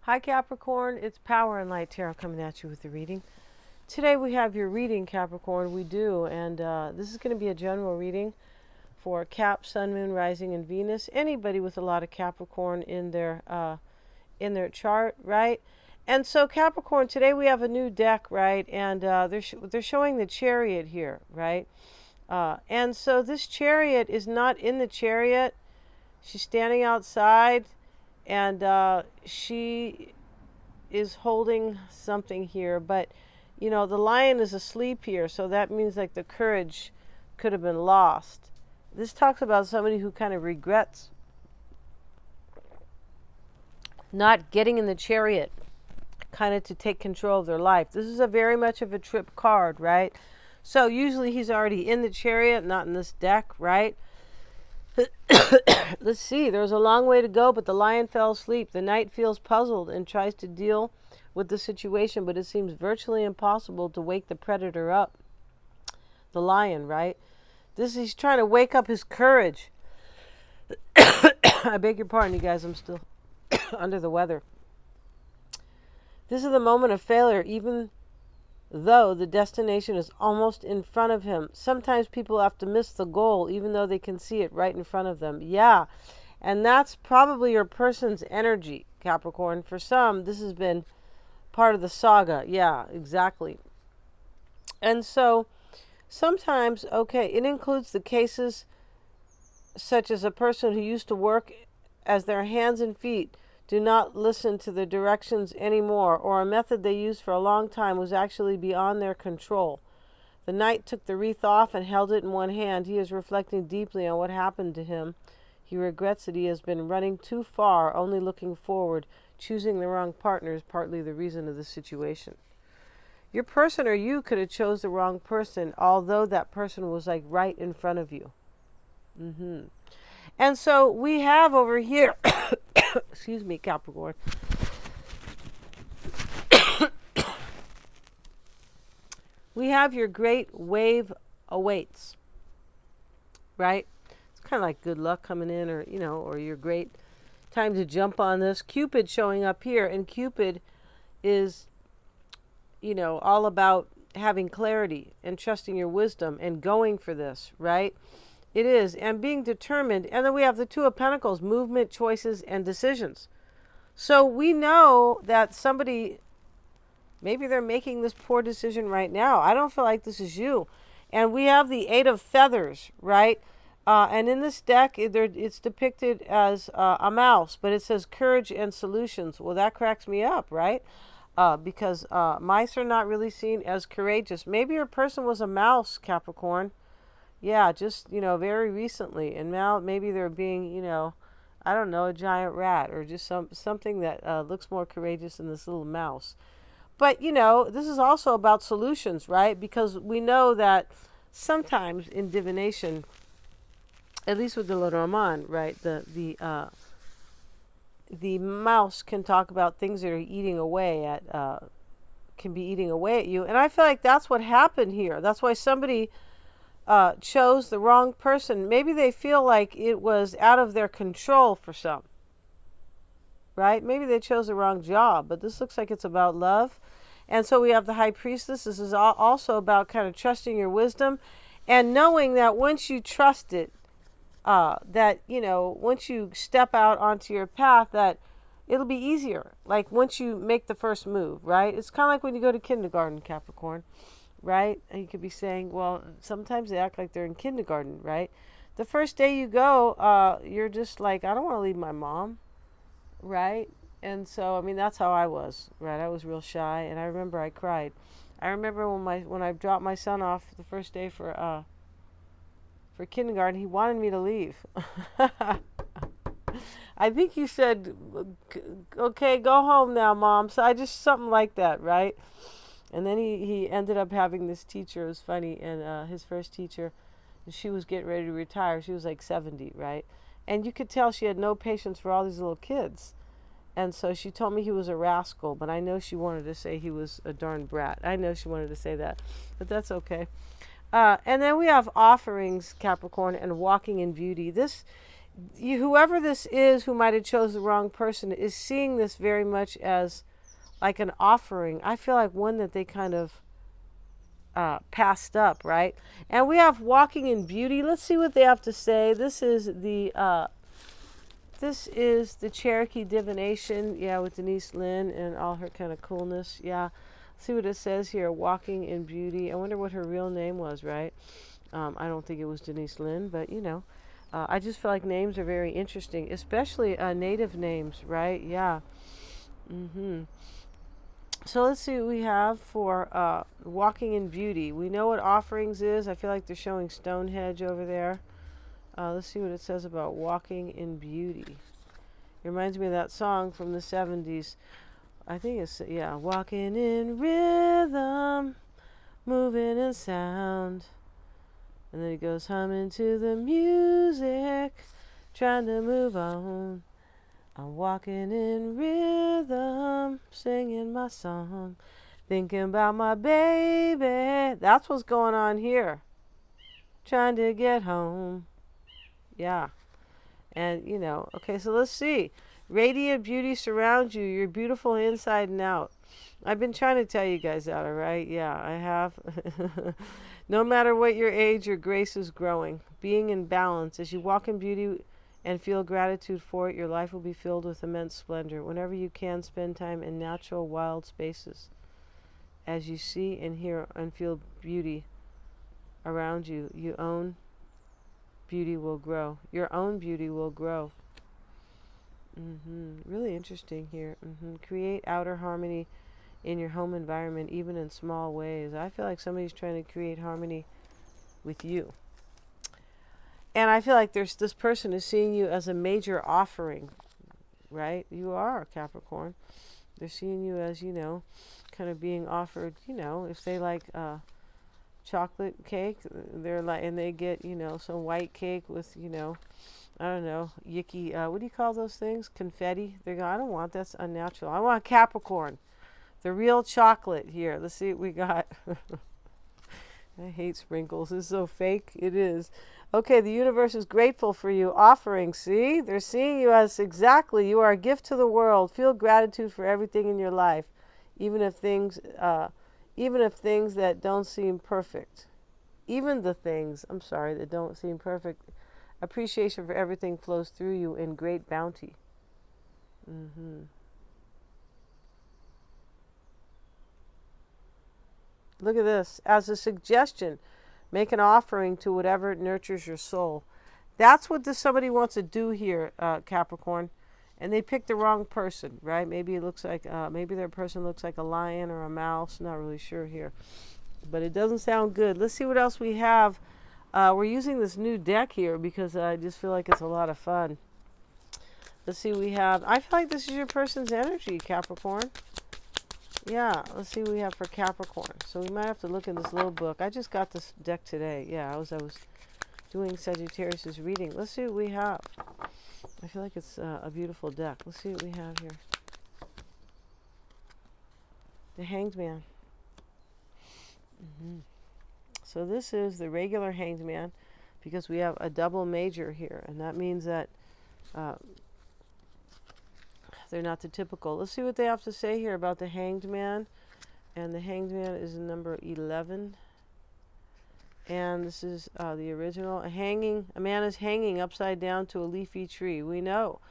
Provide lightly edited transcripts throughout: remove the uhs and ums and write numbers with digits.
Hi Capricorn, it's Power and Light Tarot coming at you with the reading. Today we have your reading, Capricorn, we do, and this is going to be a general reading for Cap, Sun, Moon, Rising, and Venus. Anybody with a lot of Capricorn in their chart, right? And so Capricorn, today we have a new deck, right? And they're showing the chariot here, right? And so this chariot is not in the chariot. She's standing outside, and she is holding something here, but you know, the lion is asleep here, so that means like the courage could have been lost. This talks about somebody who kind of regrets not getting in the chariot, kind of to take control of their life. This is a very much of a trip card, right? So usually he's already in the chariot, not in this deck, right? Let's see, there's a long way to go, but the lion fell asleep. The knight feels puzzled and tries to deal with the situation, but it seems virtually impossible to wake the predator up. The lion, right? He's trying to wake up his courage. I beg your pardon, you guys, I'm still under the weather. This is the moment of failure, even though the destination is almost in front of him. Sometimes people have to miss the goal even though they can see it right in front of them. Yeah, and that's probably your person's energy, Capricorn. For some, this has been part of the saga. Yeah, exactly. And so sometimes, okay, it includes the cases such as a person who used to work as their hands and feet do not listen to the directions anymore, or a method they used for a long time was actually beyond their control. The knight took the wreath off and held it in one hand. He is reflecting deeply on what happened to him. He regrets that he has been running too far, only looking forward. Choosing the wrong partner is partly the reason of the situation. Your person or you could have chose the wrong person, although that person was like right in front of you. And so we have over here, excuse me, Capricorn. We have your great wave awaits, right? It's kind of like good luck coming in, or, you know, or your great time to jump on this. Cupid showing up here, and Cupid is, you know, all about having clarity and trusting your wisdom and going for this, right? It is, and being determined. And then we have the Two of Pentacles, movement, choices, and decisions. So we know that somebody, maybe they're making this poor decision right now. I don't feel like this is you. And we have the Eight of Feathers, right? And in this deck, it's depicted as a mouse, but it says courage and solutions. Well, that cracks me up, right? Because mice are not really seen as courageous. Maybe your person was a mouse, Capricorn. Yeah, just, you know, very recently. And now maybe they're being, you know, I don't know, a giant rat, or just something that looks more courageous than this little mouse. But, you know, this is also about solutions, right? Because we know that sometimes in divination, at least with the Lenormand, right, the mouse can talk about things that are eating away at, can be eating away at you. And I feel like that's what happened here. That's why somebody chose the wrong person. Maybe they feel like it was out of their control for some, right? Maybe they chose the wrong job, but this looks like it's about love. And so we have the High Priestess. This is also about kind of trusting your wisdom and knowing that once you trust it, that, you know, once you step out onto your path, that it'll be easier. Like once you make the first move, right? It's kind of like when you go to kindergarten, Capricorn. Right? And you could be saying, well, sometimes they act like they're in kindergarten, right? The first day you go, you're just like, I don't want to leave my mom, right? And so, I mean, that's how I was, right? I was real shy, and I remember I cried. I remember when I dropped my son off the first day for kindergarten, he wanted me to leave. I think he said, okay, go home now, Mom. So I just, something like that, right? And then he ended up having this teacher. It was funny. And his first teacher, she was getting ready to retire. She was like 70, right? And you could tell she had no patience for all these little kids. And so she told me he was a rascal. But I know she wanted to say he was a darn brat. I know she wanted to say that. But that's okay. And then we have offerings, Capricorn, and walking in beauty. This whoever this is who might have chose the wrong person is seeing this very much as like an offering. I feel like one that they kind of passed up, right? And we have walking in beauty. Let's see what they have to say. This is the Cherokee divination, yeah, with Denise Lynn and all her kind of coolness. Yeah, see what it says here. Walking in beauty. I wonder what her real name was, right? I don't think it was Denise Lynn, but you know, I just feel like names are very interesting, especially native names, right? Yeah. So let's see what we have for walking in beauty. We know what offerings is. I feel like they're showing Stonehenge over there. Let's see what it says about walking in beauty. It reminds me of that song from the 70s. I think it's, yeah, walking in rhythm, moving in sound. And then it goes humming to the music, trying to move on. I'm walking in rhythm, singing my song, thinking about my baby. That's what's going on here. Trying to get home. Yeah. And, you know, okay, so let's see. Radiant beauty surrounds you. You're beautiful inside and out. I've been trying to tell you guys that, all right? Yeah, I have. No matter what your age, your grace is growing. Being in balance. As you walk in beauty and feel gratitude for it, your life will be filled with immense splendor. Whenever you can, spend time in natural, wild spaces. As you see and hear and feel beauty around you, your own beauty will grow. Your own beauty will grow. Really interesting here. Create outer harmony in your home environment, even in small ways. I feel like somebody's trying to create harmony with you. And I feel like this person is seeing you as a major offering, right? You are Capricorn. They're seeing you as, you know, kind of being offered, you know, if they like chocolate cake, they're like, and they get, you know, some white cake with, you know, I don't know, yicky, what do you call those things? Confetti. They go, I don't want, that's unnatural. I want Capricorn. The real chocolate here. Let's see what we got. I hate sprinkles. This is so fake. It is. Okay, the universe is grateful for you. Offering, see? They're seeing you as exactly, you are a gift to the world. Feel gratitude for everything in your life, even if things that don't seem perfect. Even the things, I'm sorry, that don't seem perfect. Appreciation for everything flows through you in great bounty. Look at this. As a suggestion, make an offering to whatever nurtures your soul. That's what somebody wants to do here, Capricorn. And they picked the wrong person, right? Maybe it looks like, maybe their person looks like a lion or a mouse. Not really sure here. But it doesn't sound good. Let's see what else we have. We're using this new deck here because I just feel like it's a lot of fun. Let's see what we have. I feel like this is your person's energy, Capricorn. Yeah, let's see what we have for Capricorn. So we might have to look in this little book. I just got this deck today. Yeah, I was doing Sagittarius's reading. Let's see what we have. I feel like it's a beautiful deck. Let's see what we have here. The Hanged Man. So this is the regular Hanged Man because we have a double major here, and that means that they're not the typical. Let's see what they have to say here about the Hanged Man. And the Hanged Man is number 11. And this is the original. A man is hanging upside down to a leafy tree. We know.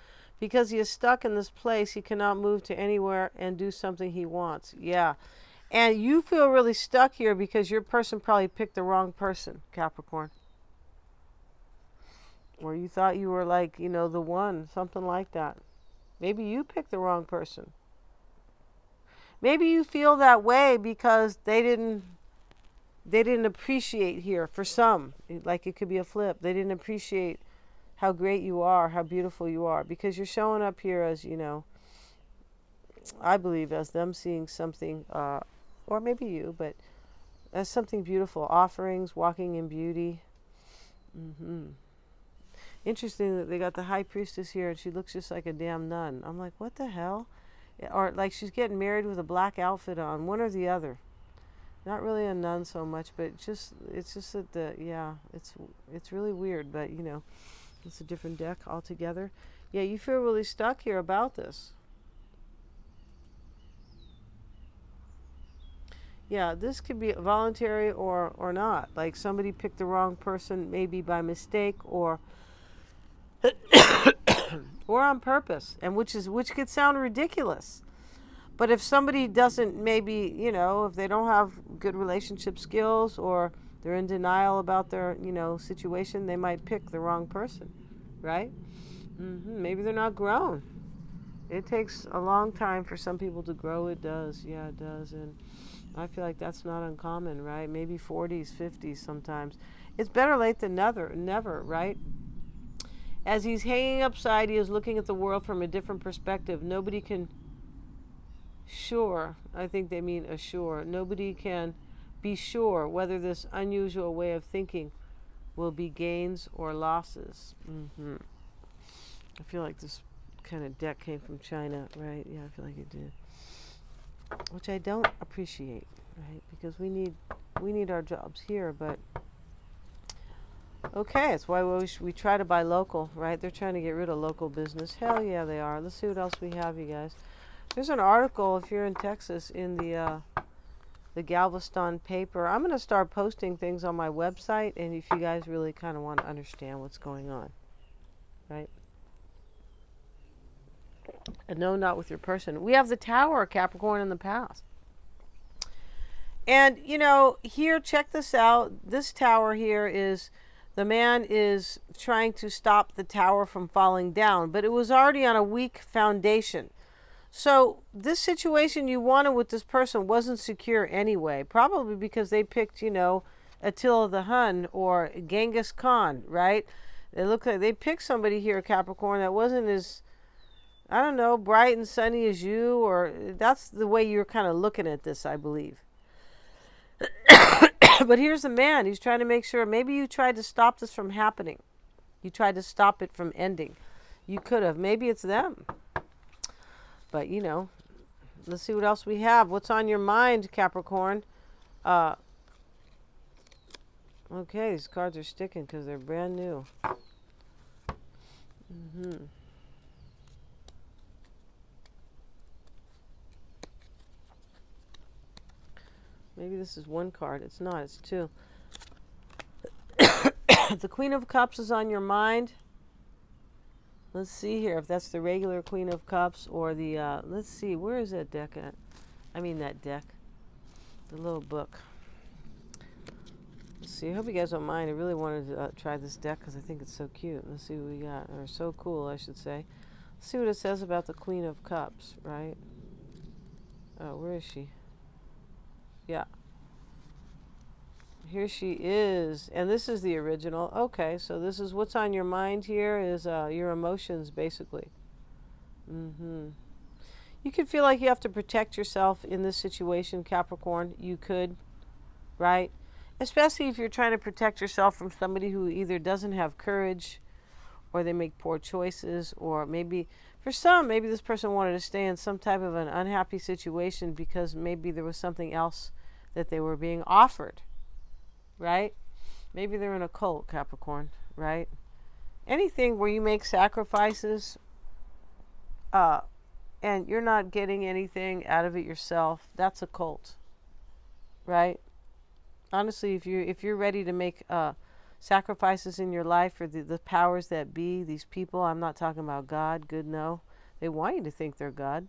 Because he is stuck in this place, he cannot move to anywhere and do something he wants. Yeah. And you feel really stuck here because your person probably picked the wrong person, Capricorn. Or you thought you were like, you know, the one, something like that. Maybe you picked the wrong person. Maybe you feel that way because they didn't appreciate here. For some, like it could be a flip. They didn't appreciate how great you are, how beautiful you are, because you're showing up here as, you know, I believe as them seeing something, or maybe you, but as something beautiful. Offerings, walking in beauty. Interesting that they got the high priestess here and she looks just like a damn nun. I'm like, what the hell? Or like she's getting married with a black outfit on, one or the other. Not really a nun so much, but it's just that it's really weird, but you know, It's a different deck altogether. Yeah, you feel really stuck here about this. Yeah, this could be voluntary or not. Like somebody picked the wrong person, maybe by mistake or or on purpose, and which could sound ridiculous. But if somebody doesn't, maybe, if they don't have good relationship skills or they're in denial about their, situation, they might pick the wrong person, right? Maybe they're not grown. It takes a long time for some people to grow. It does. Yeah, it does. And I feel like that's not uncommon, right? Maybe 40s, 50s sometimes. It's better late than never, right? As he's hanging upside, he is looking at the world from a different perspective. Nobody can I think they mean assure. Nobody can be sure whether this unusual way of thinking will be gains or losses. I feel like this kind of deck came from China, right? Yeah, I feel like it did. Which I don't appreciate, right? Because we need our jobs here, but okay, it's why we try to buy local, right? They're trying to get rid of local business. Hell yeah, they are. Let's see what else we have, you guys. There's an article, if you're in Texas, in the Galveston paper. I'm going to start posting things on my website, and if you guys really kind of want to understand what's going on, right? And no, not with your person. We have the Tower, Capricorn, in the past. And, here, check this out. This tower here is, the man is trying to stop the tower from falling down, but it was already on a weak foundation. So this situation you wanted with this person wasn't secure anyway, probably because they picked, Attila the Hun or Genghis Khan, right? They look like they picked somebody here, Capricorn, that wasn't as, I don't know, bright and sunny as you, or that's the way you're kind of looking at this, I believe. But here's the man. He's trying to make sure. Maybe you tried to stop this from happening. You tried to stop it from ending. You could have. Maybe it's them. But, let's see what else we have. What's on your mind, Capricorn? Okay, these cards are sticking because they're brand new. Maybe this is one card. It's not. It's two. The Queen of Cups is on your mind. Let's see here if that's the regular Queen of Cups or the, let's see, where is that deck at? I mean that deck. The little book. Let's see, I hope you guys don't mind. I really wanted to try this deck because I think it's so cute. Let's see what we got. Or so cool, I should say. Let's see what it says about the Queen of Cups, right? Oh, where is she? Yeah. Here she is. And this is the original. Okay, so this is what's on your mind here is your emotions, basically. You could feel like you have to protect yourself in this situation, Capricorn. You could, right? Especially if you're trying to protect yourself from somebody who either doesn't have courage or they make poor choices, or maybe, for some, maybe this person wanted to stay in some type of an unhappy situation because maybe there was something else that they were being offered, right? Maybe they're in a cult, Capricorn, right? Anything where you make sacrifices and you're not getting anything out of it yourself, that's a cult, right? Honestly, if you're ready to make sacrifices in your life for the powers that be, these people, I'm not talking about God, good, no. They want you to think they're God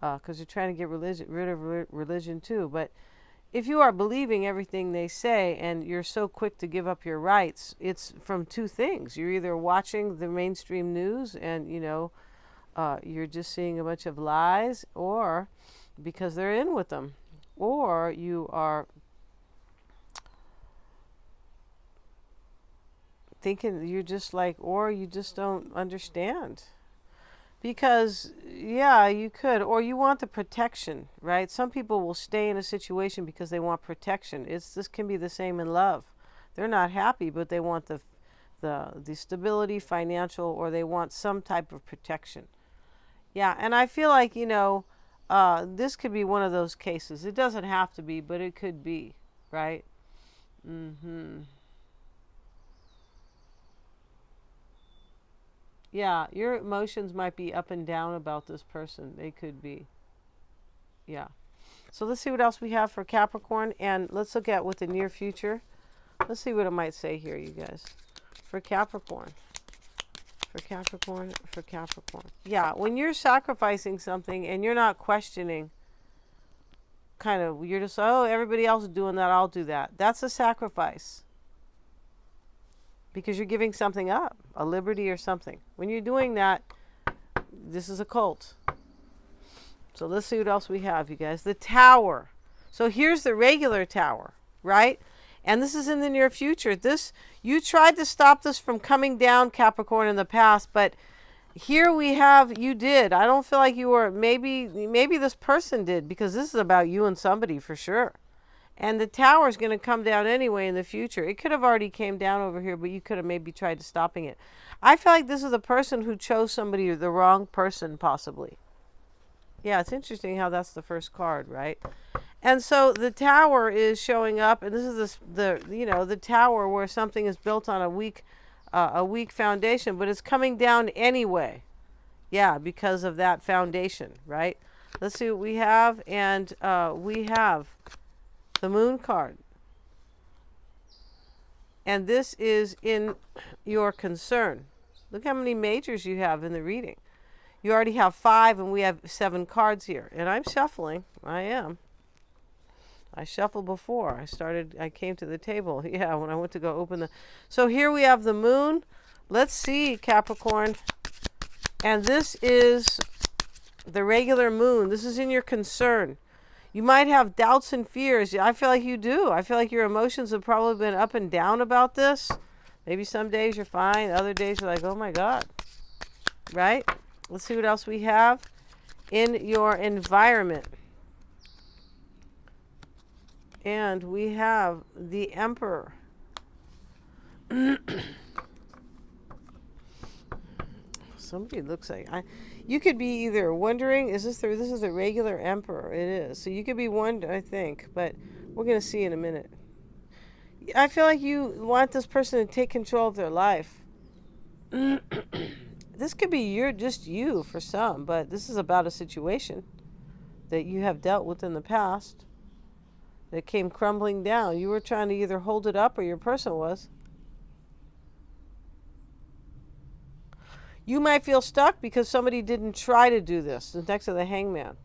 because they're trying to get rid of religion too. But if you are believing everything they say and you're so quick to give up your rights, it's from two things. You're either watching the mainstream news and, you're just seeing a bunch of lies, or because they're in with them, or you are thinking you're just like, or you just don't understand. Because, yeah, you could, or you want the protection, right? Some people will stay in a situation because they want protection. This can be the same in love. They're not happy, but they want the stability, financial, or they want some type of protection. Yeah, and I feel like, this could be one of those cases. It doesn't have to be, but it could be, right? Yeah, your emotions might be up and down about this person. They could be. Yeah. So let's see what else we have for Capricorn, and let's look at what the near future. Let's see what it might say here, you guys. For Capricorn. For Capricorn, for Capricorn. Yeah, when you're sacrificing something and you're not questioning, kind of, you're just, oh, everybody else is doing that, I'll do that. That's a sacrifice. Because you're giving something up, a liberty or something. When you're doing that, this is a cult. So let's see what else we have, you guys. The Tower. So here's the regular Tower, right? And this is in the near future. This, you tried to stop this from coming down, Capricorn, in the past, but here we have, you did. I don't feel like you were, maybe this person did, because this is about you and somebody for sure. And the Tower is going to come down anyway in the future. It could have already came down over here, but you could have maybe tried to stopping it. I feel like this is the person who chose somebody, the wrong person, possibly. Yeah, it's interesting how that's the first card, right? And so the Tower is showing up, and this is the Tower where something is built on a weak foundation, but it's coming down anyway. Yeah, because of that foundation, right? Let's see what we have, and we have the Moon card. And this is in your concern. Look how many majors you have in the reading. You already have 5, and we have 7 cards here. And I'm shuffling. I am. I shuffled before. I came to the table. Yeah, when I went to go open the... So here we have the Moon. Let's see, Capricorn. And this is the regular Moon. This is in your concern. You might have doubts and fears. I feel like you do. I feel like your emotions have probably been up and down about this. Maybe some days you're fine. Other days you're like, oh my God. Right? Let's see what else we have in your environment. And we have the Emperor. Somebody looks like you could be either wondering, is this this is the regular Emperor? It is. So you could be wondering, I think, but we're going to see in a minute. I feel like you want this person to take control of their life. This could be just you for some, but this is about a situation that you have dealt with in the past that came crumbling down. You were trying to either hold it up, or your person was. You might feel stuck because somebody didn't try to do this. The next to the Hangman.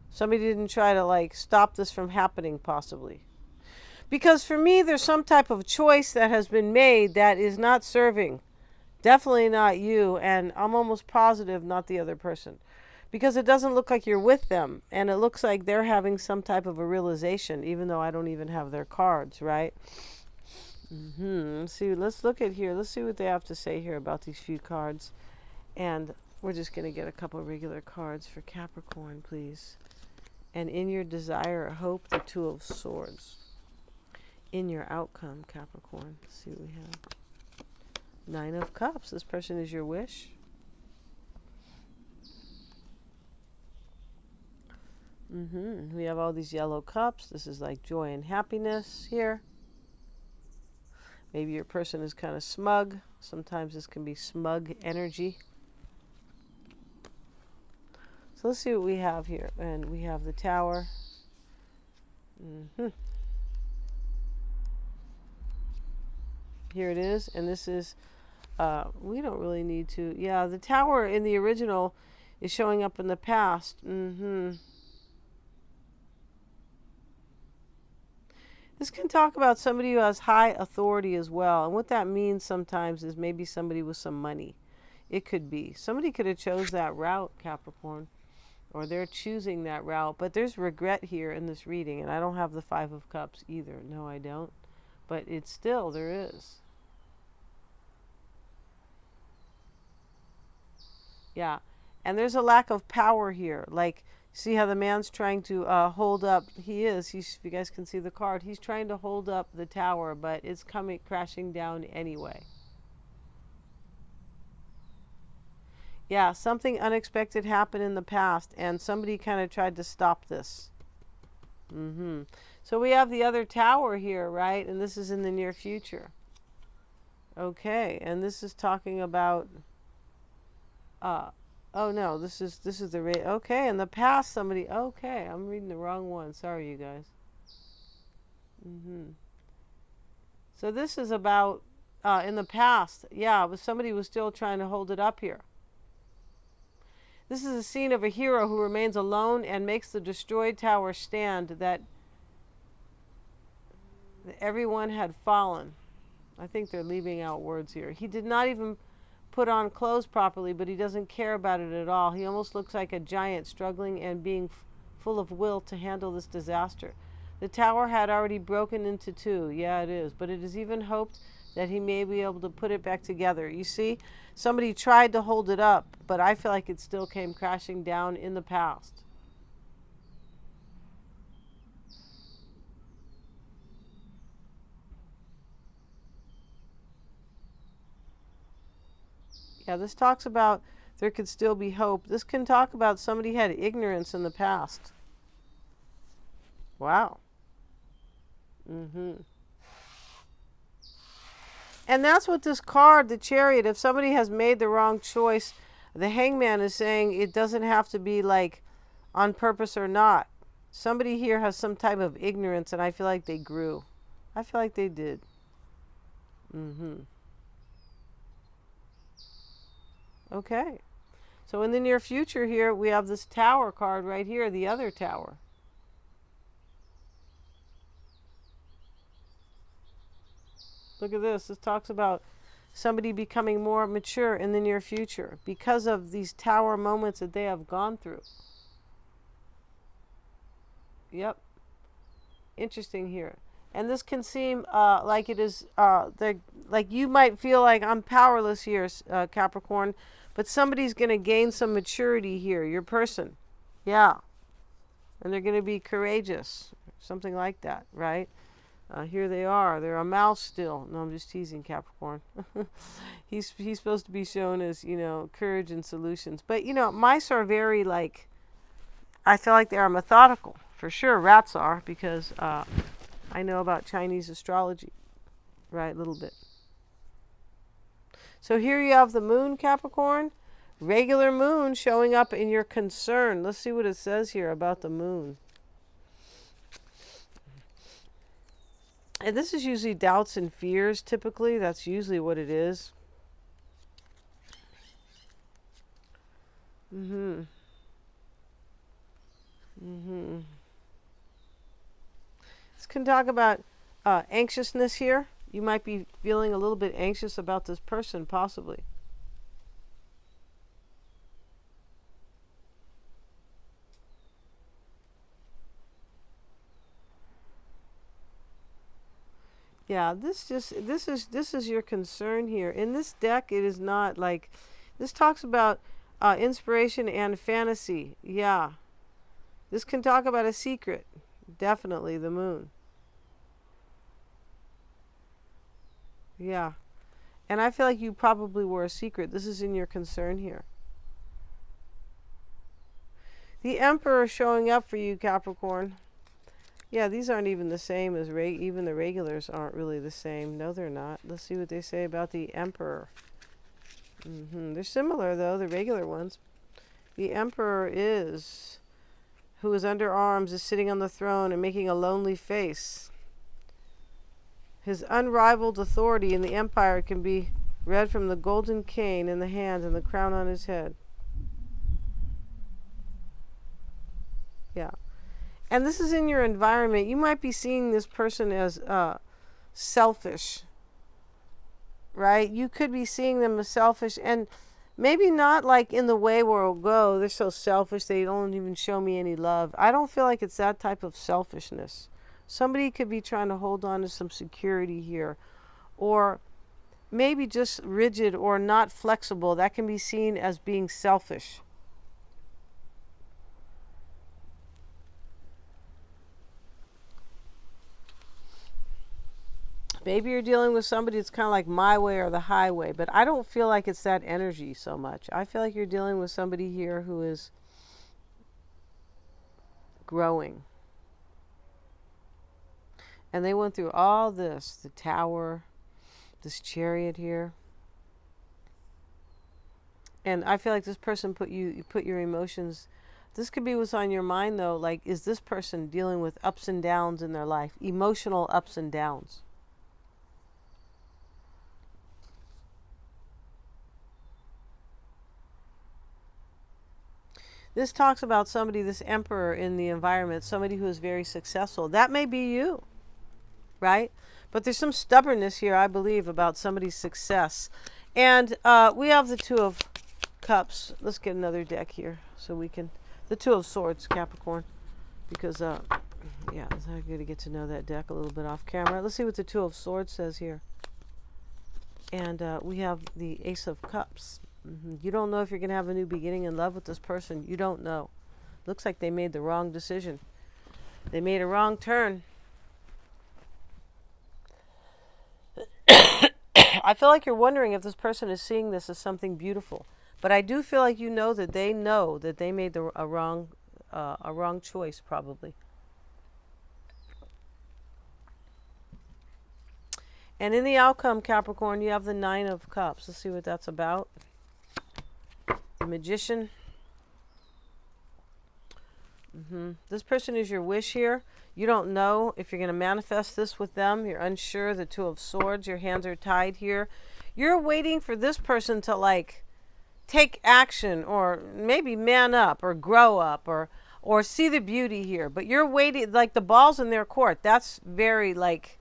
Somebody didn't try to stop this from happening, possibly. Because for me, there's some type of choice that has been made that is not serving. Definitely not you, and I'm almost positive not the other person. Because it doesn't look like you're with them, and it looks like they're having some type of a realization, even though I don't even have their cards, right? Let's look at here. Let's see what they have to say here about these few cards. And we're just going to get a couple of regular cards for Capricorn, please. And in your desire, hope, the 2 of Swords. In your outcome, Capricorn. Let's see what we have. 9 of Cups. This person is your wish. We have all these yellow cups. This is like joy and happiness here. Maybe your person is kind of smug. Sometimes this can be smug energy. So let's see what we have here. And we have the Tower. Here it is. And this is, we don't really need to. Yeah, the Tower in the original is showing up in the past. This can talk about somebody who has high authority as well. And what that means sometimes is maybe somebody with some money. It could be. Somebody could have chose that route, Capricorn. Or they're choosing that route. But there's regret here in this reading. And I don't have the 5 of Cups either. No, I don't. But it's still, there is. Yeah. And there's a lack of power here. Like, see how the man's trying to hold up. He's, if you guys can see the card, he's trying to hold up the Tower, but it's coming crashing down anyway. Yeah, something unexpected happened in the past, and somebody kind of tried to stop this. So we have the other Tower here, right? And this is in the near future. Okay, and this is talking about Oh no, this is the okay, in the past somebody, okay, I'm reading the wrong one. Sorry you guys. So this is about in the past. Yeah, but somebody was still trying to hold it up here. This is a scene of a hero who remains alone and makes the destroyed tower stand, that everyone had fallen. I think they're leaving out words here. He did not even put on clothes properly, but he doesn't care about it at all. He almost looks like a giant struggling and being full of will to handle this disaster. The tower had already broken into two. Yeah, it is. But it is even hoped that he may be able to put it back together. You see, somebody tried to hold it up, but I feel like it still came crashing down in the past. Yeah, this talks about there could still be hope. This can talk about somebody had ignorance in the past. Wow. And that's what this card, the chariot, if somebody has made the wrong choice, the hangman is saying it doesn't have to be like on purpose or not. Somebody here has some type of ignorance, and I feel like they grew. I feel like they did. Okay. So in the near future here, we have this tower card right here, the other tower. Look at this. This talks about somebody becoming more mature in the near future because of these tower moments that they have gone through. Yep. Interesting here. And this can seem like it is, like you might feel like I'm powerless here, Capricorn, but somebody's going to gain some maturity here, your person. Yeah. And they're going to be courageous, something like that, right? Here they are. They're a mouse still. No, I'm just teasing Capricorn. He's supposed to be shown as, courage and solutions. But, mice are very, I feel like they are methodical. For sure, rats are, because I know about Chinese astrology, right, a little bit. So here you have the moon, Capricorn. Regular moon showing up in your concern. Let's see what it says here about the moon. And this is usually doubts and fears, typically. That's usually what it is. This can talk about anxiousness here. You might be feeling a little bit anxious about this person, possibly. Yeah, this is your concern here. In this deck, it is not like, this talks about inspiration and fantasy. Yeah. This can talk about a secret. Definitely the moon. Yeah. And I feel like you probably were a secret. This is in your concern here. The Emperor showing up for you, Capricorn. Yeah, these aren't even the same as even the regulars aren't really the same. No, they're not. Let's see what they say about the Emperor. They're similar, though, the regular ones. The Emperor who is under arms, is sitting on the throne and making a lonely face. His unrivaled authority in the empire can be read from the golden cane in the hand and the crown on his head. Yeah. And this is in your environment. You might be seeing this person as selfish, right? You could be seeing them as selfish, and maybe not like in the way where it'll go, they're so selfish they don't even show me any love. I don't feel like it's that type of selfishness. Somebody could be trying to hold on to some security here, or maybe just rigid or not flexible. That can be seen as being selfish. Maybe you're dealing with somebody that's kind of like my way or the highway, but I don't feel like it's that energy so much. I feel like you're dealing with somebody here who is growing. And they went through all this, the tower, this chariot here. And I feel like this person you put your emotions. This could be what's on your mind though. Like, is this person dealing with ups and downs in their life, emotional ups and downs? This talks about somebody, this emperor in the environment, somebody who is very successful. That may be you, right? But there's some stubbornness here, I believe, about somebody's success. And we have the Two of Cups. Let's get another deck here so we can, the Two of Swords, Capricorn, because yeah, it's not good to get to know that deck a little bit off camera. Let's see what the Two of Swords says here. And we have the Ace of Cups. You don't know if you're going to have a new beginning in love with this person. You don't know. Looks like they made the wrong decision. They made a wrong turn. I feel like you're wondering if this person is seeing this as something beautiful. But I do feel like you know that they made a wrong choice, probably. And in the outcome, Capricorn, you have the Nine of Cups. Let's see what that's about. The Magician. This person is your wish here. You don't know if you're going to manifest this with them. You're unsure. The Two of Swords. Your hands are tied here. You're waiting for this person to, like, take action or maybe man up or grow up or see the beauty here. But you're waiting, like, the ball's in their court. That's very, like,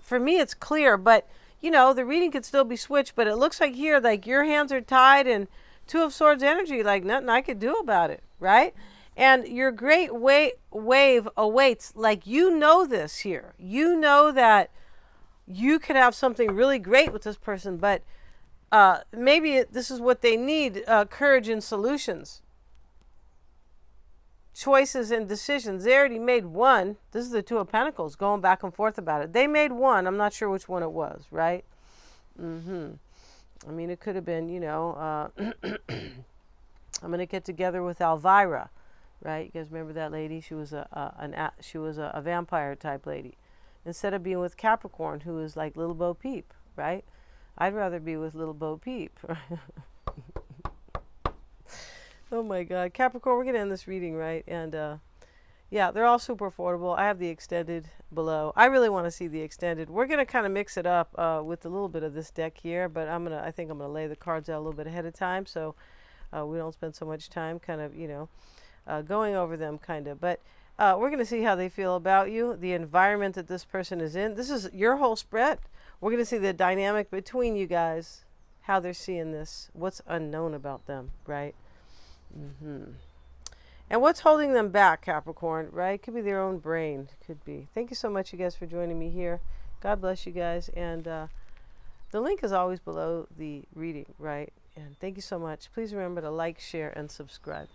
for me, it's clear. But, you know, the reading could still be switched. But it looks like here, like, your hands are tied and Two of Swords energy, like, nothing I could do about it, right? And your great wave awaits. Like, you know this here. You know that you could have something really great with this person, but maybe this is what they need, courage and solutions. Choices and decisions. They already made one. This is the Two of Pentacles going back and forth about it. They made one. I'm not sure which one it was, right? I mean, it could have been, you know, I'm going to get together with Elvira. Right? You guys remember that lady? She was a vampire type lady. Instead of being with Capricorn, who is like Little Bo Peep, right? I'd rather be with Little Bo Peep. Oh my God. Capricorn, we're going to end this reading, right? And yeah, they're all super affordable. I have the extended below. I really want to see the extended. We're going to kind of mix it up with a little bit of this deck here, but I think I'm going to lay the cards out a little bit ahead of time so we don't spend so much time kind of, you know, going over them kind of. But we're going to see how they feel about you, the environment that this person is in. This is your whole spread. We're going to see the dynamic between you guys, how they're seeing this, what's unknown about them, right? And what's holding them back, Capricorn, right? Could be their own brain. Could be. Thank you so much, you guys, for joining me here. God bless you guys. And the link is always below the reading, right? And thank you so much. Please remember to like, share, and subscribe.